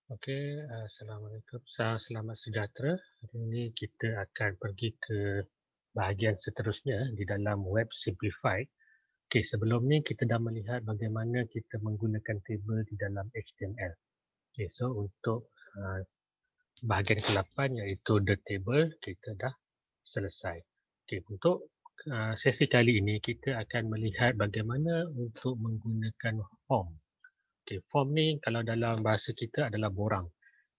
Okey, Assalamualaikum. Selamat sejahtera. Hari ini kita akan pergi ke bahagian seterusnya di dalam Web Simplified. Okey, sebelum ni kita dah melihat bagaimana kita menggunakan table di dalam HTML. Okey, so untuk bahagian ke-8 iaitu the table, kita dah selesai. Okey, untuk sesi kali ini kita akan melihat bagaimana untuk menggunakan form. Okey, form ni kalau dalam bahasa kita adalah borang.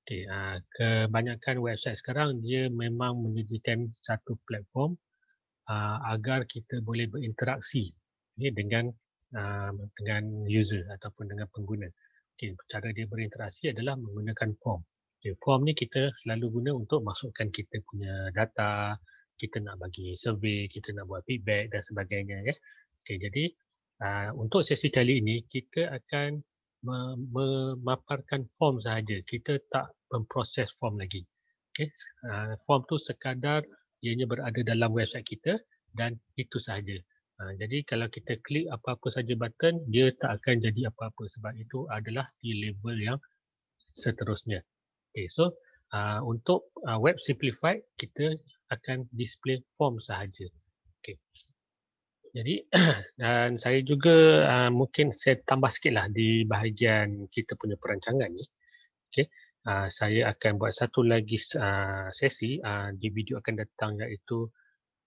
Okey, kebanyakan website sekarang dia memang menyediakan satu platform agar kita boleh berinteraksi dengan user ataupun dengan pengguna. Okey, cara dia berinteraksi adalah menggunakan form. Okey, form ni kita selalu guna untuk masukkan kita punya data, kita nak bagi survey, kita nak buat feedback dan sebagainya ya. Okey, jadi untuk sesi kali ini kita akan memaparkan form sahaja. Kita tak memproses form lagi. Okey, form tu sekadar ianya berada dalam website kita dan itu sahaja. Jadi kalau kita klik apa-apa saja button, dia tak akan jadi apa-apa sebab itu adalah di level yang seterusnya. Okay, so untuk web simplified, kita akan display form sahaja. Okay. Jadi dan saya juga mungkin saya tambah sikitlah di bahagian kita punya perancangan ni. Okay. Saya akan buat satu lagi sesi di video akan datang iaitu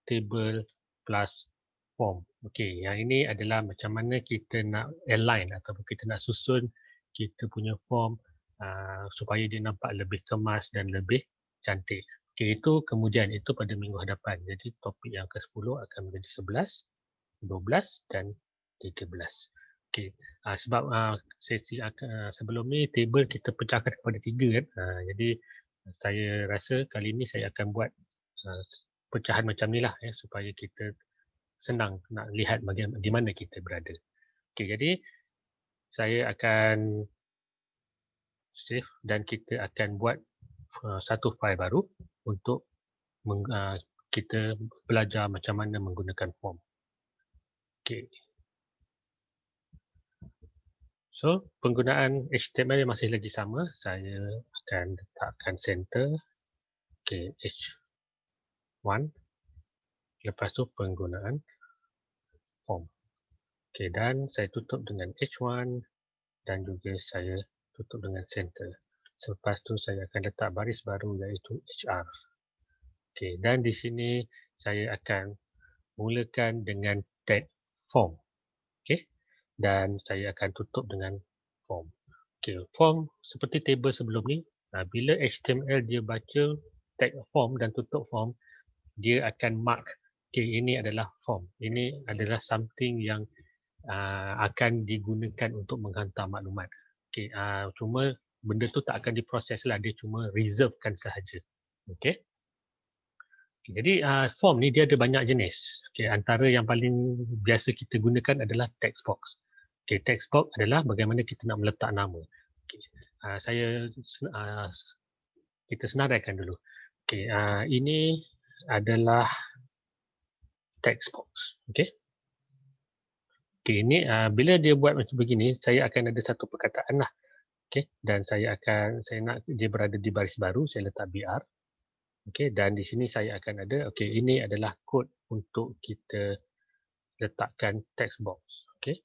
table plus form. Okey, yang ini adalah macam mana kita nak align ataupun kita nak susun kita punya form supaya dia nampak lebih kemas dan lebih cantik. Okey, itu kemudian itu pada minggu hadapan. Jadi topik yang ke-10 akan menjadi 11, 12 dan 13. Okey, sebab sesi sebelum ni table kita pecahkan kepada 3 kan. Jadi saya rasa kali ini saya akan buat pecahan macam ni lah supaya kita senang nak lihat di mana kita berada. Okey, jadi saya akan save dan kita akan buat satu file baru untuk kita belajar macam mana menggunakan form. Okey. So, penggunaan HTML masih lagi sama. Saya akan letakkan center. Okey, H1. Lepas tu penggunaan form. Okey, dan saya tutup dengan H1 dan juga saya tutup dengan center. Selepas tu saya akan letak baris baru iaitu HR. Okey, dan di sini saya akan mulakan dengan tag form. Okey, dan saya akan tutup dengan form. Okey, form seperti table sebelum ni, bila HTML dia baca tag form dan tutup form, dia akan mark, okey, ini adalah form. Ini adalah something yang akan digunakan untuk menghantar maklumat. Okey, cuma benda tu tak akan diproses lah, dia cuma reservekan sahaja. Okey. Jadi form ni dia ada banyak jenis. Okay, antara yang paling biasa kita gunakan adalah text box. Okay, text box adalah bagaimana kita nak meletak nama. Okay, kita senaraikan dulu. Okay, ini adalah text box. Okay. Okay, ini bila dia buat macam begini, saya akan ada satu perkataan lah. Okay, dan saya nak dia berada di baris baru, saya letak BR. Okey, dan di sini saya akan ada, okey, ini adalah kod untuk kita letakkan text box. Okey,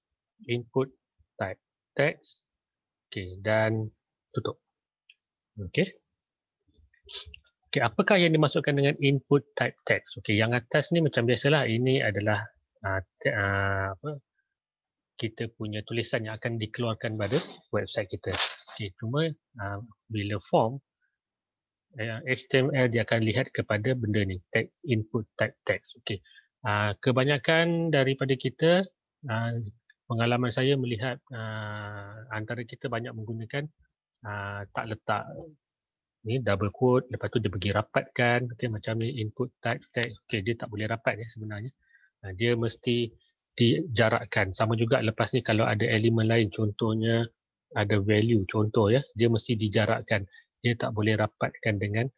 input type text. Okey, dan tutup. Okey. Okey, apakah yang dimasukkan dengan input type text? Okey, yang atas ni macam biasalah, ini adalah kita punya tulisan yang akan dikeluarkan pada website kita. Okey, cuma bila form HTML dia akan lihat kepada benda ni, tag input type text. Okey. Kebanyakan daripada kita, pengalaman saya melihat antara kita banyak menggunakan tak letak ni double quote, lepas tu dia pergi rapatkan, okey, macam ni input type text. Okey, dia tak boleh rapat sebenarnya. Dia mesti dijarakkan. Sama juga lepas ni kalau ada elemen lain, contohnya ada value, contoh ya, dia mesti dijarakkan. Dia tak boleh rapatkan dengan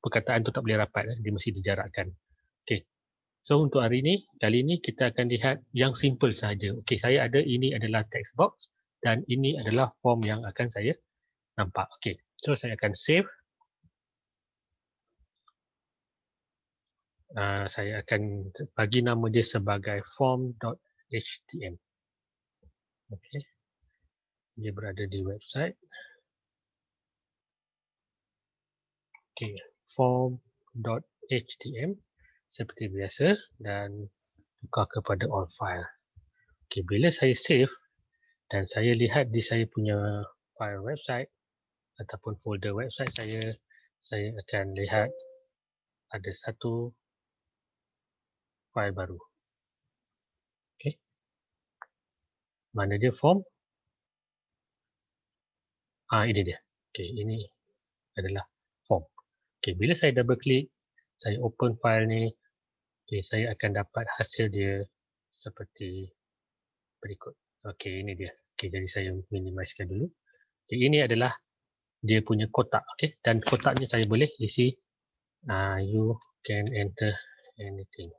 perkataan tu tak boleh rapat, dia mesti dijarakkan. Okey. So untuk hari ini, kali ini kita akan lihat yang simple saja. Okey, saya ada ini adalah text box dan ini adalah form yang akan saya nampak. Okey, so saya akan save. Saya akan bagi nama dia sebagai form.htm. Okey, dia berada di website. Okey, form.htm seperti biasa dan tukar kepada all file. Okey, bila saya save dan saya lihat di saya punya file website ataupun folder website saya akan lihat ada satu file baru. Okey. Mana dia form? Ini dia. Okey, ini adalah form. Okey, bila saya double klik, saya open file ni, okey, saya akan dapat hasil dia seperti berikut. Okey, ini dia. Okey, jadi saya minimizekan dulu. Okey, ini adalah dia punya kotak. Okey, dan kotak ni saya boleh isi you can enter anything.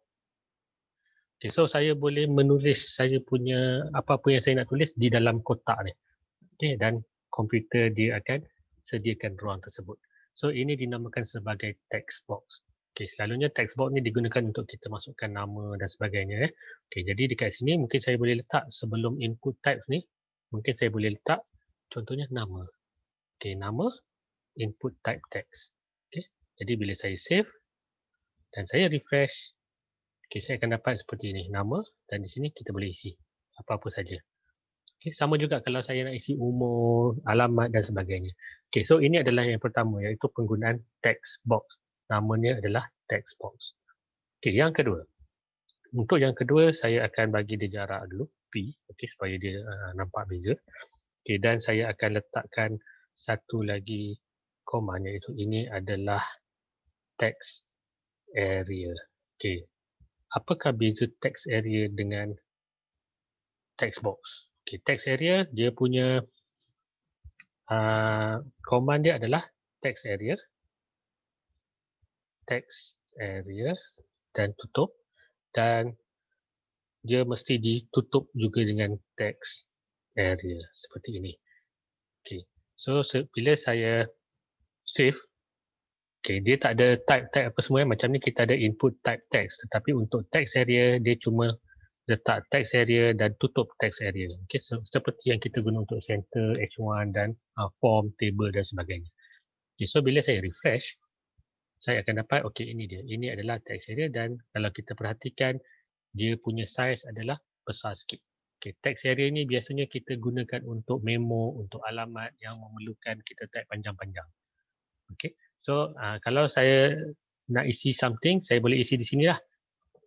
Okay, so saya boleh menulis saya punya apa-apa yang saya nak tulis di dalam kotak ni. Okay, dan komputer dia akan sediakan ruang tersebut. So ini dinamakan sebagai text box. Okay, selalunya text box ni digunakan untuk kita masukkan nama dan sebagainya. Okay, jadi dekat sini mungkin saya boleh letak sebelum input types ni, mungkin saya boleh letak contohnya nama. Okay, nama, input type text. Okay, jadi bila saya save dan saya refresh, okay, saya akan dapat seperti ini, nama, dan di sini kita boleh isi apa-apa saja. Okay, sama juga kalau saya nak isi umur, alamat dan sebagainya. Okay, so ini adalah yang pertama, iaitu penggunaan text box. Namanya adalah text box. Okay, yang kedua. Untuk yang kedua, saya akan bagi dia jarak dulu, P, okay, supaya dia nampak beza. Okay, dan saya akan letakkan satu lagi command, iaitu ini adalah text area. Okay, apakah beza text area dengan text box? Okay, text area dia punya command dia adalah text area dan tutup, dan dia mesti ditutup juga dengan text area seperti ini. Okay, so bila saya save, okay, dia tak ada type apa semua macam ni. Kita ada input type text, tetapi untuk text area dia cuma letak text area dan tutup text area. Okay, so, seperti yang kita guna untuk center, H1 dan form, table dan sebagainya. Okay, so bila saya refresh, saya akan dapat, okay, ini dia. Ini adalah text area, dan kalau kita perhatikan, dia punya size adalah besar sikit. Okay, text area ni biasanya kita gunakan untuk memo, untuk alamat yang memerlukan kita type panjang-panjang. Okay, so kalau saya nak isi something, saya boleh isi di sini lah.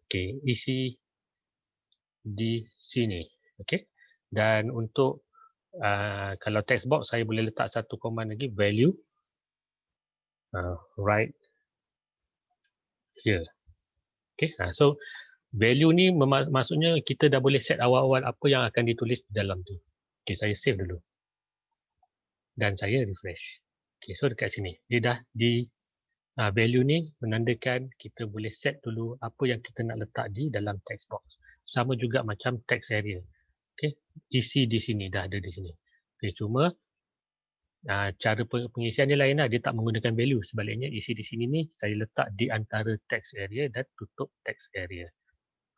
Okay, isi di sini. Okay, dan untuk kalau text box, saya boleh letak satu command lagi, value, right here. Okay, so value ni maksudnya kita dah boleh set awal-awal apa yang akan ditulis di dalam tu. Okay, saya save dulu. Dan saya refresh. Okay, so dekat sini. Dia dah di value ni menandakan kita boleh set dulu apa yang kita nak letak di dalam text box. Sama juga macam text area. Okay, isi di sini, dah ada di sini. Okay, cuma cara pengisian dia lain lah. Dia tak menggunakan value. Sebaliknya isi di sini ni saya letak di antara text area dan tutup text area.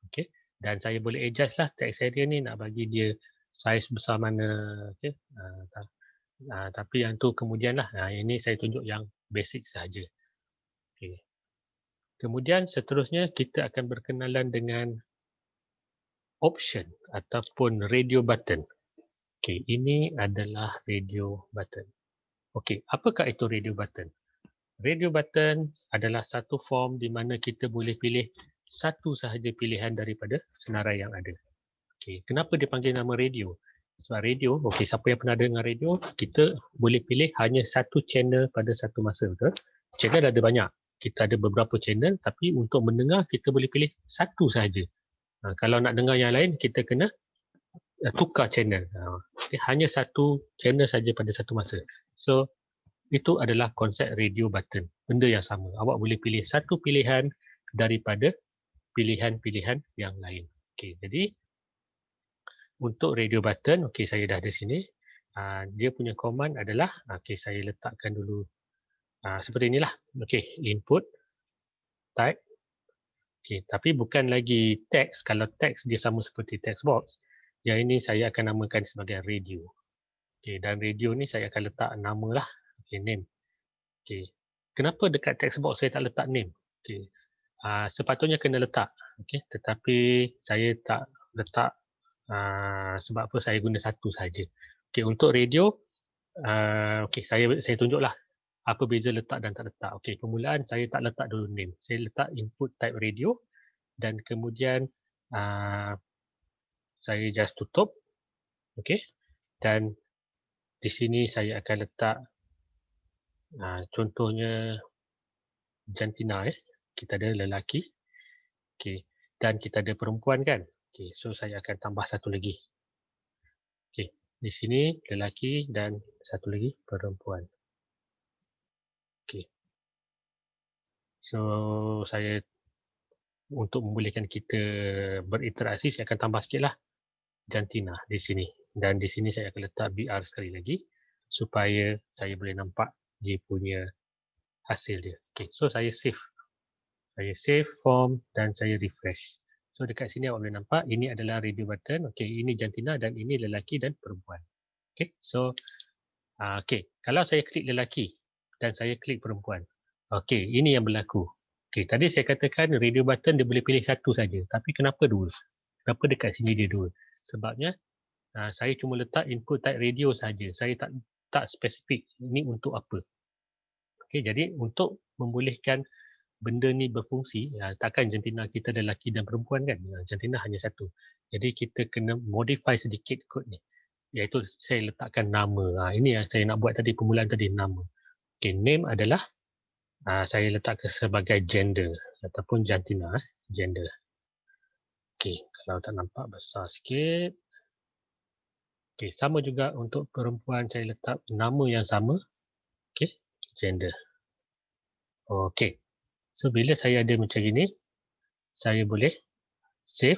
Okay, dan saya boleh adjust lah text area ni nak bagi dia size besar mana. Okay, tapi yang tu kemudian lah. Ini saya tunjuk yang basic sahaja. Okay. Kemudian seterusnya kita akan berkenalan dengan option ataupun radio button. Okay, ini adalah radio button. Okay, apakah itu radio button? Radio button adalah satu form di mana kita boleh pilih satu sahaja pilihan daripada senarai yang ada. Okay, kenapa dipanggil nama radio? Sebab radio, okay, siapa yang pernah dengar radio, kita boleh pilih hanya satu channel pada satu masa, betul? Channel ada banyak. Kita ada beberapa channel, tapi untuk mendengar kita boleh pilih satu sahaja. Kalau nak dengar yang lain, kita kena tukar channel. Okay, hanya satu channel saja pada satu masa. So, itu adalah konsep radio button. Benda yang sama. Awak boleh pilih satu pilihan daripada pilihan-pilihan yang lain. Okay, jadi untuk radio button, okay, saya dah ada sini. dia punya command adalah, saya letakkan dulu seperti inilah. Input, type. Tapi bukan lagi teks. Kalau teks dia sama seperti text box. Yang ini saya akan namakan sebagai radio. Dan radio ni saya akan letak nama lah. Name. Kenapa dekat text box saya tak letak name? Sepatutnya kena letak. Tetapi saya tak letak sebab apa, saya guna satu saja. Untuk radio, saya tunjuklah apa beza letak dan tak letak. Permulaan saya tak letak dulu name. Saya letak input type radio dan kemudian saya just tutup. Dan di sini saya akan letak contohnya jantina. Kita ada lelaki. Dan kita ada perempuan kan. So saya akan tambah satu lagi. Di sini lelaki dan satu lagi perempuan. So saya untuk membolehkan kita berinteraksi, saya akan tambah sikitlah jantina di sini. Dan di sini saya akan letak BR sekali lagi supaya saya boleh nampak dia punya hasil dia. So saya save. Saya save form dan saya refresh. So dekat sini awak boleh nampak ini adalah radio button. Ini jantina dan ini lelaki dan perempuan. So kalau saya klik lelaki dan saya klik perempuan. Ini yang berlaku. Tadi saya katakan radio button dia boleh pilih satu saja. Tapi kenapa dua? Kenapa dekat sini dia dua? Sebabnya saya cuma letak input type radio saja. Saya tak spesifik ini untuk apa. Jadi untuk membolehkan benda ni berfungsi, takkan jantina kita ada lelaki dan perempuan kan? Jantina hanya satu. Jadi kita kena modify sedikit kod ni. Iaitu saya letakkan nama. Ini yang saya nak buat tadi, permulaan tadi, nama. Name adalah saya letakkan sebagai gender ataupun jantina. Gender. Kalau tak nampak besar sikit. Sama juga untuk perempuan, saya letak nama yang sama. Gender. So bila saya ada macam ini, saya boleh save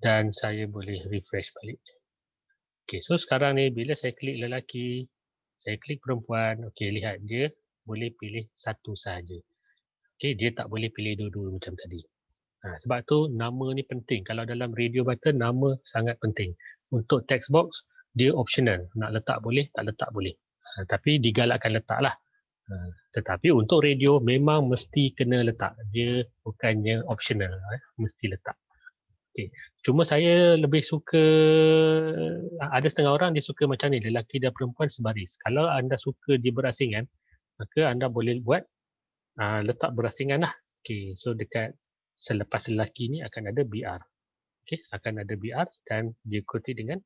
dan saya boleh refresh balik. So sekarang ni bila saya klik lelaki, saya klik perempuan, lihat dia boleh pilih satu sahaja. Dia tak boleh pilih dua-dua macam tadi. Sebab tu nama ni penting. Kalau dalam radio button, nama sangat penting. Untuk text box, dia optional. Nak letak boleh, tak letak boleh. Tapi digalakkan letaklah. Tetapi untuk radio memang mesti kena letak. Dia bukannya optional, mesti letak. Cuma saya lebih suka, ada setengah orang dia suka macam ni, lelaki dan perempuan sebaris. Kalau anda suka dia berasingan, maka anda boleh buat letak berasingan lah. So dekat selepas lelaki ni akan ada BR. Akan ada BR dan diikuti dengan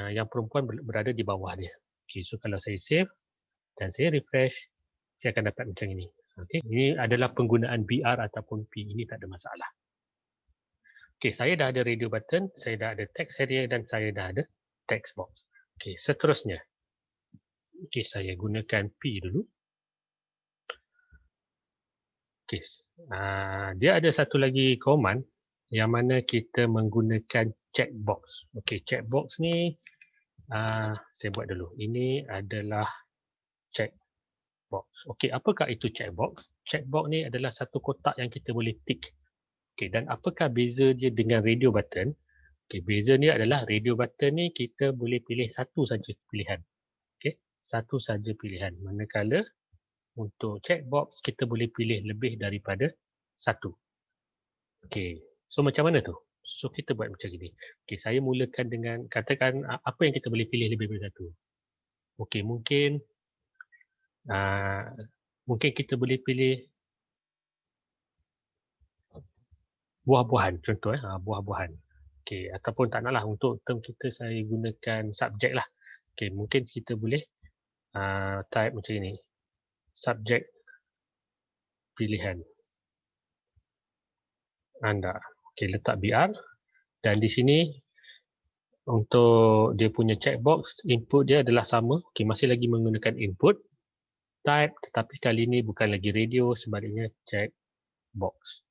yang perempuan berada di bawah dia. So kalau saya save dan saya refresh, saya akan dapat macam ini. Ini adalah penggunaan BR ataupun P. Ini tak ada masalah. Saya dah ada radio button, saya dah ada text area dan saya dah ada text box. Seterusnya. Saya gunakan P dulu. Dia ada satu lagi command yang mana kita menggunakan checkbox. Checkbox ni saya buat dulu. Ini adalah checkbox. Apakah itu checkbox? Checkbox ni adalah satu kotak yang kita boleh tick. Dan apakah beza dia dengan radio button? Beza ni adalah radio button ni kita boleh pilih satu saja pilihan. Satu saja pilihan. Manakala untuk checkbox kita boleh pilih lebih daripada satu. So macam mana tu? So kita buat macam ini. Saya mulakan dengan katakan apa yang kita boleh pilih lebih daripada satu. Mungkin kita boleh pilih buah-buahan, contoh buah-buahan. Ataupun tak naklah, untuk term kita saya gunakan subjek lah. Mungkin kita boleh type macam ini. Subjek pilihan anda. Letak BR dan di sini untuk dia punya checkbox, input dia adalah sama. Masih lagi menggunakan input type, tetapi kali ini bukan lagi radio, sebaliknya checkbox.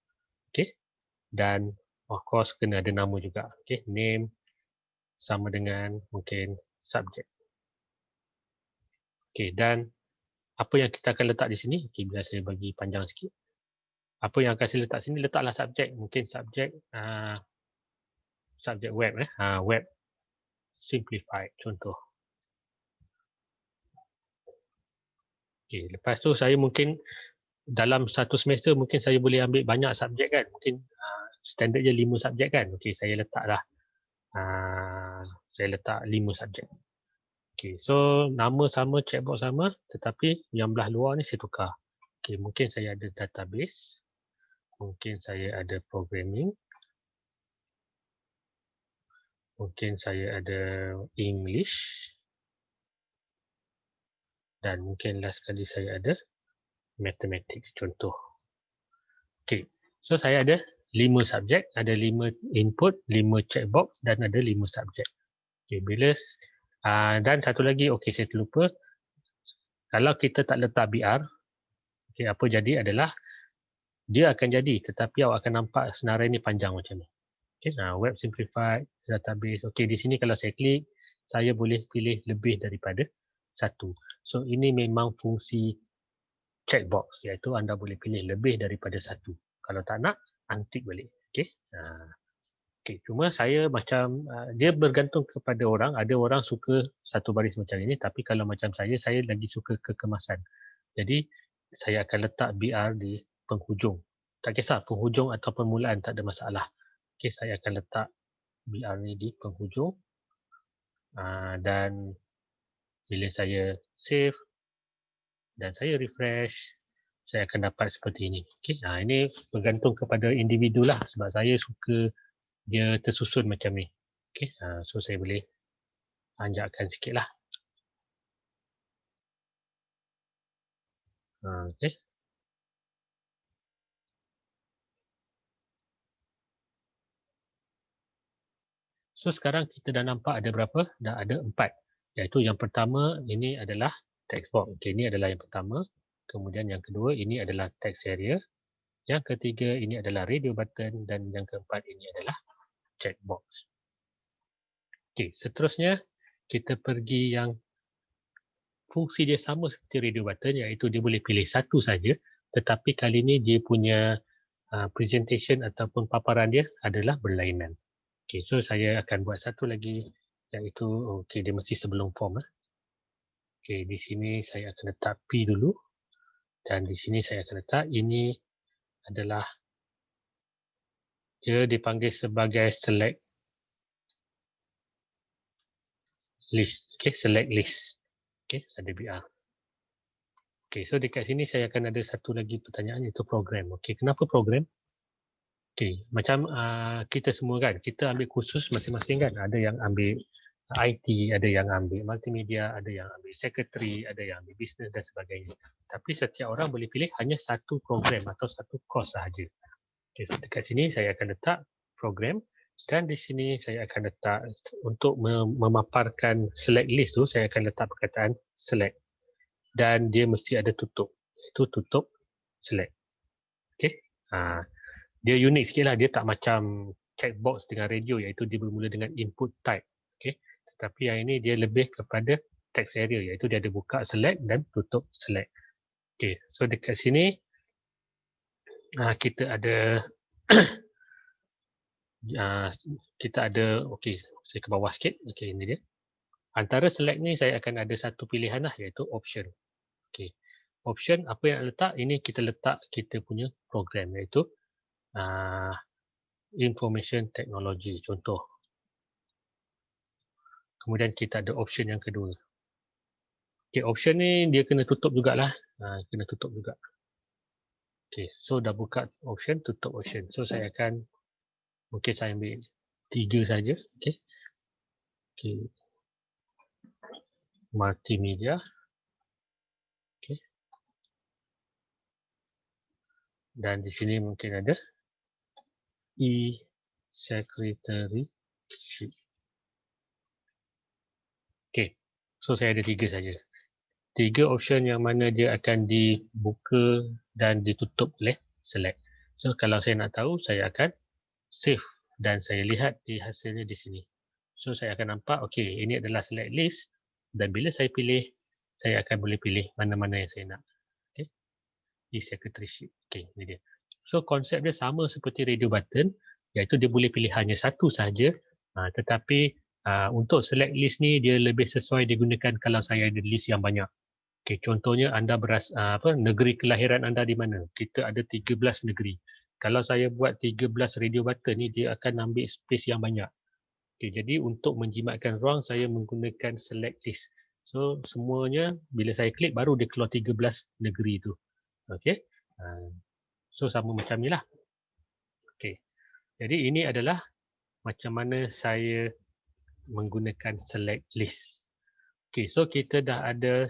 Dan of course kena ada nama juga. Name sama dengan mungkin subjek. Okey, dan apa yang kita akan letak di sini, okey, biar saya bagi panjang sikit. Apa yang akan saya letak sini, letaklah subjek. Mungkin subjek web. Web simplified contoh. Okey, lepas tu saya mungkin dalam satu semester mungkin saya boleh ambil banyak subjek kan. Mungkin standard je 5 subjek kan. Okey, saya letaklah saya letak 5 subjek. Okey, so nama sama, checkbox sama, tetapi yang belah luar ni saya tukar. Okey, mungkin saya ada database, mungkin saya ada programming, mungkin saya ada English, dan mungkin last sekali saya ada mathematics contoh. Okey, so saya ada 5 subjek, ada 5 input, 5 checkbox dan ada 5 subjek. Okey, bila dan satu lagi, okey saya terlupa. Kalau kita tak letak BR, okey, apa jadi adalah dia akan jadi, tetapi awak akan nampak senarai ni panjang macam ni. Okay, web simplified, database. Okey, di sini kalau saya klik, saya boleh pilih lebih daripada satu. So ini memang fungsi checkbox, iaitu anda boleh pilih lebih daripada satu. Kalau tak nak, untick balik. Okey. Okey, cuma saya macam dia bergantung kepada orang. Ada orang suka satu baris macam ini, tapi kalau macam saya lagi suka kekemasan. Jadi saya akan letak BR di penghujung. Tak kisah penghujung atau permulaan, tak ada masalah. Okey, saya akan letak BR ni di penghujung dan bila saya save dan saya refresh, saya akan dapat seperti ini. Okey, ini bergantung kepada individu lah, sebab saya suka dia tersusun macam ni. Okey, so saya boleh anjakkan sikit lah. Okey. So sekarang kita dah nampak ada berapa? Dah ada 4. Iaitu yang pertama ini adalah text box. Okey, ini adalah yang pertama. Kemudian yang kedua ini adalah text area. Yang ketiga ini adalah radio button dan yang keempat ini adalah checkbox. Okey, seterusnya kita pergi yang fungsi dia sama seperti radio button, iaitu dia boleh pilih satu saja, tetapi kali ini dia punya presentation ataupun paparan dia adalah berlainan. Okey, so saya akan buat satu lagi, iaitu okey, dia mesti sebelum form. Okey, di sini saya akan letak P dulu dan di sini saya akan letak ini adalah dia dipanggil sebagai select list. Okey, select list. Okey, ada BR. Okey, so dekat sini saya akan ada satu lagi pertanyaan, iaitu program. Okey, kenapa program? Okey, macam kita semua kan, kita ambil kursus masing-masing kan. Ada yang ambil IT, ada yang ambil multimedia, ada yang ambil secretary, ada yang ambil business dan sebagainya. Tapi setiap orang boleh pilih hanya satu program atau satu course sahaja. Okey, so dekat sini saya akan letak program dan di sini saya akan letak untuk memaparkan select list tu, saya akan letak perkataan select. Dan dia mesti ada tutup. Itu tutup select. Okey. Dia unik sikit lah. Dia tak macam checkbox dengan radio, iaitu dia bermula dengan input type. Okay. Tetapi yang ini dia lebih kepada text area, iaitu dia ada buka select dan tutup select. Okay. So dekat sini kita ada okay, saya ke bawah sikit. Okay, ini dia. Antara select ni saya akan ada satu pilihan lah, iaitu option. Okay. Option apa yang letak? Ini kita letak kita punya program, iaitu information technology contoh. Kemudian kita ada option yang kedua. Okay, option ni dia kena tutup jugalah. Kena tutup juga. Okay, so dah buka option, tutup option. So saya akan, mungkin saya ambil 3 saja. Okay. Okay. Multimedia. Okay. Dan di sini mungkin ada e-secretary. Okay, so saya ada 3 saja. 3 option yang mana dia akan dibuka dan ditutup oleh select. So kalau saya nak tahu, saya akan save dan saya lihat di hasilnya di sini. So saya akan nampak, okey, ini adalah select list dan bila saya pilih, saya akan boleh pilih mana-mana yang saya nak. Okey, di secretaryship. Okey, ini dia. So konsep dia sama seperti radio button, iaitu dia boleh pilih hanya satu sahaja, tetapi untuk select list ni dia lebih sesuai digunakan kalau saya ada list yang banyak. Okey, contohnya anda negeri kelahiran anda di mana? Kita ada 13 negeri. Kalau saya buat 13 radio button ni, dia akan ambil space yang banyak. Okay, jadi untuk menjimatkan ruang, saya menggunakan select list. So, semuanya bila saya klik, baru dia keluar 13 negeri itu. Okay. So, sama macam ni lah. Okay. Jadi, ini adalah macam mana saya menggunakan select list. Okay, so kita dah ada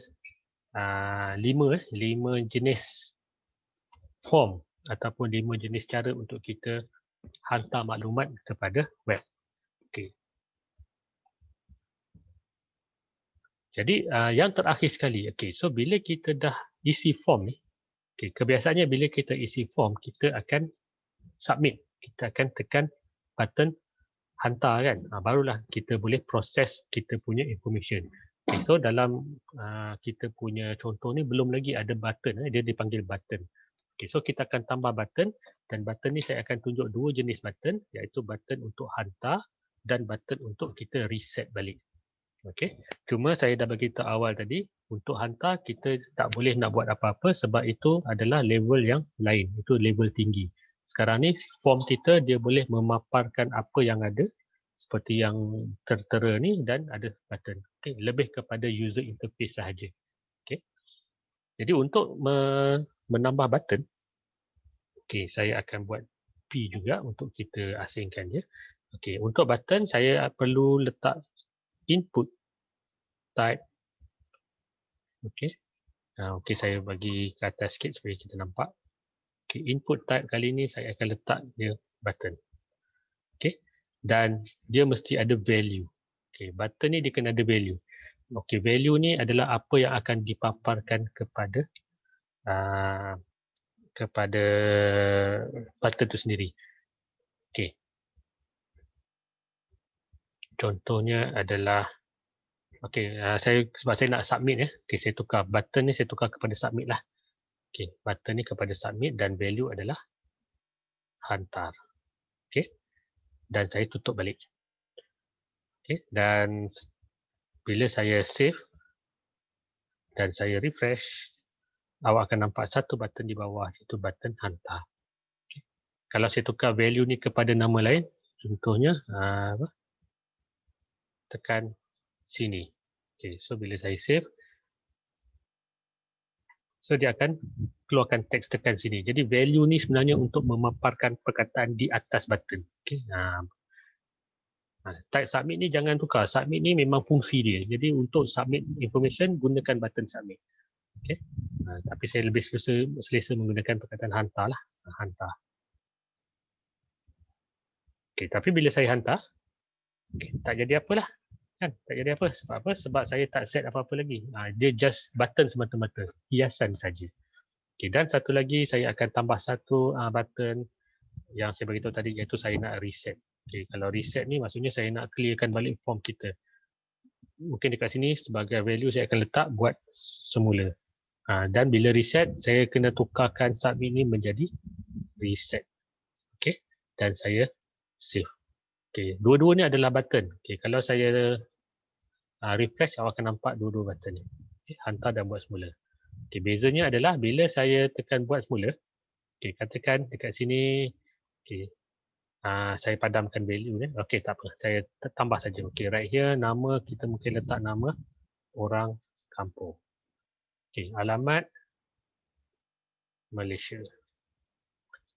5 jenis form ataupun 5 jenis cara untuk kita hantar maklumat kepada web. Okay. Jadi yang terakhir sekali, okay, so bila kita dah isi form ni, okay, kebiasaannya bila kita isi form, kita akan submit. Kita akan tekan button hantar kan. Barulah kita boleh proses kita punya information. Okay, so dalam kita punya contoh ni belum lagi ada button. Dia dipanggil button. Okay, so kita akan tambah button dan button ni saya akan tunjuk 2 jenis button, iaitu button untuk hantar dan button untuk kita reset balik. Okey, cuma saya dah bagi tahu awal tadi, untuk hantar kita tak boleh nak buat apa-apa sebab itu adalah level yang lain, itu level tinggi. Sekarang ni form kita dia boleh memaparkan apa yang ada seperti yang tertera ni dan ada button. Okey, lebih kepada user interface sahaja. Okey. Jadi untuk menambah button, okey, saya akan buat P juga untuk kita asingkan dia. Okey, untuk button saya perlu letak input type. Okey. Okey, saya bagi ke atas sikit supaya kita nampak. Okey, input type kali ni saya akan letak dia button. Okey. Dan dia mesti ada value. Okey, button ni dia kena ada value. Okey, value ni adalah apa yang akan dipaparkan kepada button tu sendiri. Okey. Contohnya adalah okey, sebab saya nak submit ya. Okey, saya tukar button ni saya tukar kepada submit lah. Okey, button ni kepada submit dan value adalah hantar. Okey. Dan saya tutup balik. Okey, dan bila saya save dan saya refresh, awak akan nampak satu button di bawah, iaitu button hantar. Okay. Kalau saya tukar value ni kepada nama lain, contohnya tekan sini. Okay, so bila saya save, so dia akan keluarkan teks tekan sini. Jadi value ni sebenarnya untuk memaparkan perkataan di atas button. Okay. Type submit ni jangan tukar. Submit ni memang fungsi dia. Jadi untuk submit information, gunakan button submit. Okay. Tapi saya lebih selesa menggunakan perkataan hantar lah. Hantar. Okay, tapi bila saya hantar, okay, tak jadi apalah. Kan? Tak jadi apa. Sebab apa? Sebab saya tak set apa-apa lagi. Dia just button semata-mata. Hiasan saja. Okay, dan satu lagi saya akan tambah satu button yang saya beritahu tadi, iaitu saya nak reset. Okay, kalau reset ni maksudnya saya nak clearkan balik form kita. Mungkin dekat sini sebagai value saya akan letak buat semula. Dan bila reset, saya kena tukarkan submit ni menjadi reset. Okay, dan saya save. Okay, dua-dua ni adalah button. Okay, kalau saya refresh, awak akan nampak dua-dua button ni. Okay, hantar dan buat semula. Okay, bezanya adalah bila saya tekan buat semula, okay, katakan dekat sini, okay, saya padamkan value ni. Okay, tak apa. Saya tambah saja. Okay, right here, nama kita mungkin letak nama orang kampung. Okay, alamat Malaysia.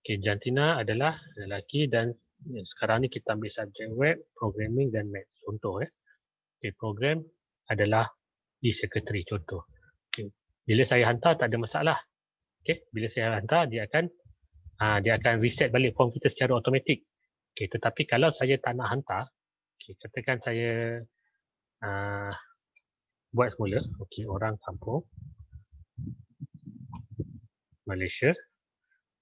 Okay, jantina adalah lelaki dan sekarang ni kita ambil subjek web, programming dan maths. Contoh Okay, program adalah e-secretary contoh. Okay. Bila saya hantar tak ada masalah. Okay. Bila saya hantar dia akan reset balik form kita secara automatik. Okay. Tetapi kalau saya tak nak hantar, okay, katakan saya buat semula. Okay, orang kampung Malaysia.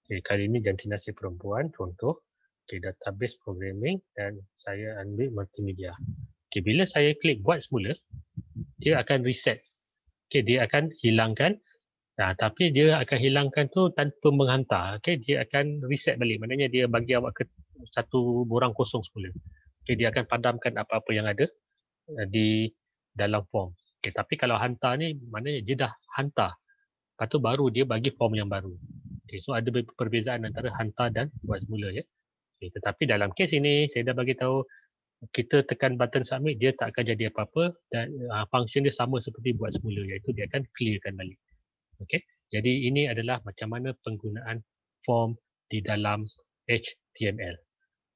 Okay, kali ini jantina si perempuan contoh. Okay, database programming dan saya ambil multimedia. Okay, bila saya klik buat semula, dia akan reset. Okay, dia akan hilangkan. Tapi dia akan hilangkan tu tanpa menghantar. Okay, dia akan reset balik. Maknanya dia bagi awak ke satu borang kosong semula. Okay, dia akan padamkan apa-apa yang ada di dalam form. Okay, tapi kalau hantar ni, maknanya dia dah hantar. Lepas tu baru dia bagi form yang baru. Okay, so ada perbezaan antara hantar dan buat semula ya. Okay, tetapi dalam kes ini saya dah bagi tahu kita tekan button submit, dia tak akan jadi apa-apa dan function dia sama seperti buat semula, iaitu dia akan clearkan balik. Okay, jadi ini adalah macam mana penggunaan form di dalam HTML.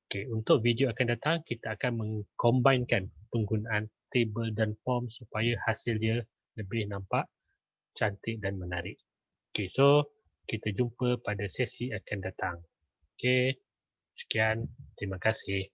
Okay, untuk video akan datang kita akan mengcombinkan penggunaan table dan form supaya hasil dia lebih nampak cantik dan menarik. Okay, so kita jumpa pada sesi akan datang. Okay, sekian, terima kasih.